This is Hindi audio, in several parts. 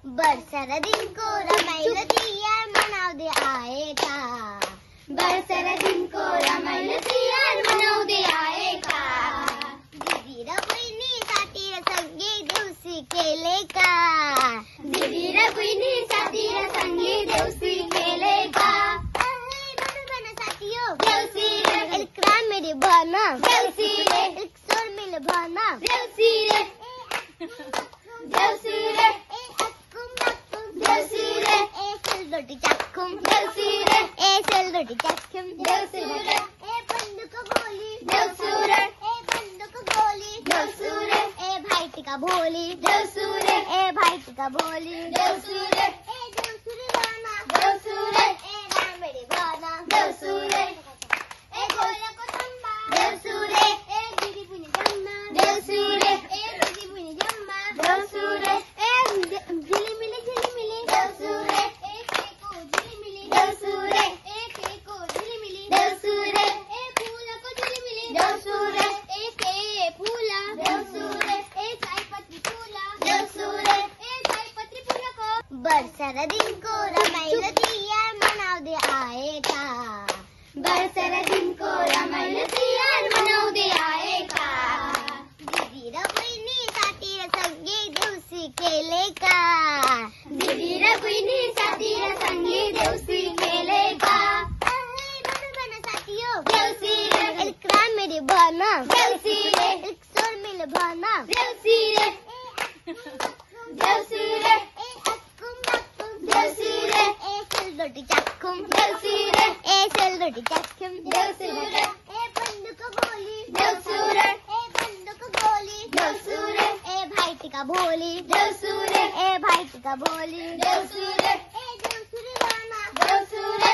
बरसर दिन को रमाइल तियार मनाउँदै आएका बरसर दिन को रमाइल तियार मनाउँदै आएका दिदी र बहिनी साथी र सँगै देउसी खेलेका दिदी र बहिनी साथी र सँगै देउसी खेलेका बन साथी हो देउसी रे इल्क्रा मेरी भन देउसी रे इल्क्सोर मिल भन देउसी रे देउसी रे सेलरोटी चक्कुम देउसी रे सेलरोटी चक्कुम देउसी रे बंदूक गोली देउसी रे बंदूक गोली देउसी रे भाई टिका भोली देउसी रे भाई टिका भोली देउसी रे राना देउसी रे रामेरी भाना देउसी रे गोल्याको तम्बा देउसी रे दिदी पुनी जम्मा देउसी रे दिदी पुनी जम्मा देउसी रे झिलिमिली झिलिमिली देउसी रे बरसर दिन को रमाइल तियार मनाउँदै आएका बरसर दिन को रमाइल तियार मनाउँदै आएका दिदी र बहिनी साथी र सँगै देउसी खेलेका दिदी र बहिनी साथी र सँगै देउसी खेलेका बन साथी हो देउसी रे इल्क्रा मेरी भन देउसी रे इल्क्सोर मिल भन देउसी रे देउसी रे सेलरोटी चक्कुम देउसी रे सेलरोटी चक्कुम देउसी रे बंदूक गोली देउसी रे बंदूक गोली देउसी रे भाई टिका भोली देउसी रे भाई टिका भोली देउसी रे राना देउसी रे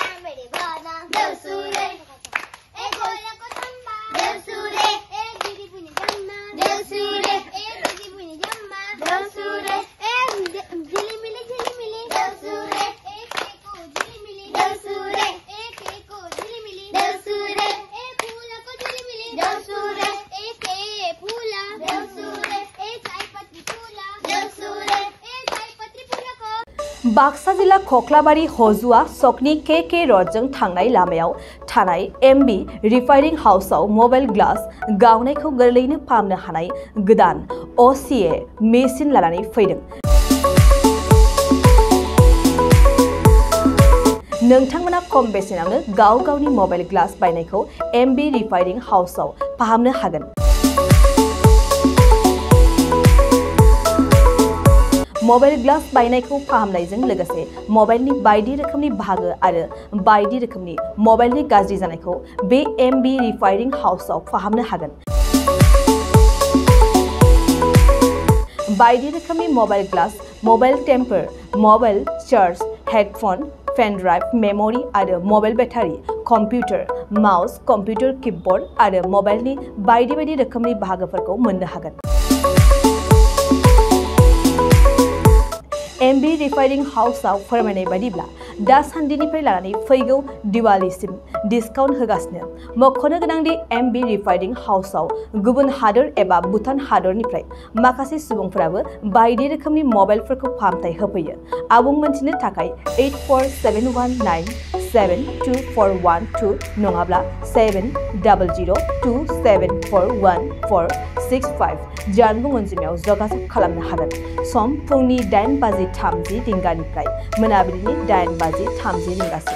रामेरी भाना देउसी रे गोल्याको तम्बा देउसी रे दिदी पुनी जम्मा देउसी रे दिदी पुनी जम्मा देउसी रे झिलिमिली झिलिमिली देउसी रे बाक्सा जिल्ला खोख्लाबारी हजुआ सकनि के रडजों थांनाय लामायाव थानाय एमबी रिफाइनिं हाउसआव मबाइल ग्लास गावनायखौ गोरलैनो फाहामनो हानाय गोदान OCA मेसिन लानानै फैदों। नोंथांमोना खम बेसेनावनो गाव गावनि मबाइल ग्लास बायनायखौ एमबी रिफाइनिं हाउसआव फाहामनो हागोन। मबाइल ग्लास बायनायखौ फाहामनायजों लोगोसे मबाइलनि बायदि रोखोमनि बाहागो आरो बायदि रोखोमनि मबाइलनि गाज्रि जानायखौ बे एमबी रिफाइनिं हाउसआव फाहामनो हागोन। बायदि रोखोमनि mobile glass, mobile temper, mobile charge, headphone, pen drive, memory आरो mobile battery, computer, mouse, computer keyboard आरो मबाइलनि बायदि रोखोमनि बाहागोफोरखौ मोननो हागोन। एमबी रिफाइनिं हाउसआव फोरमायनाय बायदिब्ला दासान्दिनिफ्राय लानानै फैगौ दिवालीसिम डिसकाउन्ट होगासिनो। मख'नो गोनांदि एमबी रिफाइनिं हाउसआव गुबुन हादोर एबा भुटान हादोरनिफ्राय माखासे सुबुंफोराबो बायदि रोखोमनि मबाइलफोरखौ फाहामथाय होफैयो। आबुं मोनथिनो थाखाय 8471972412 नङाब्ला 7002741465 जानबुं अनजिमायाव जगाजग खालामनो हागोन। सम फुंनि 8:30 रिंगानिफ्राय मोनाबिलिनि 8:30 रिंगासिम।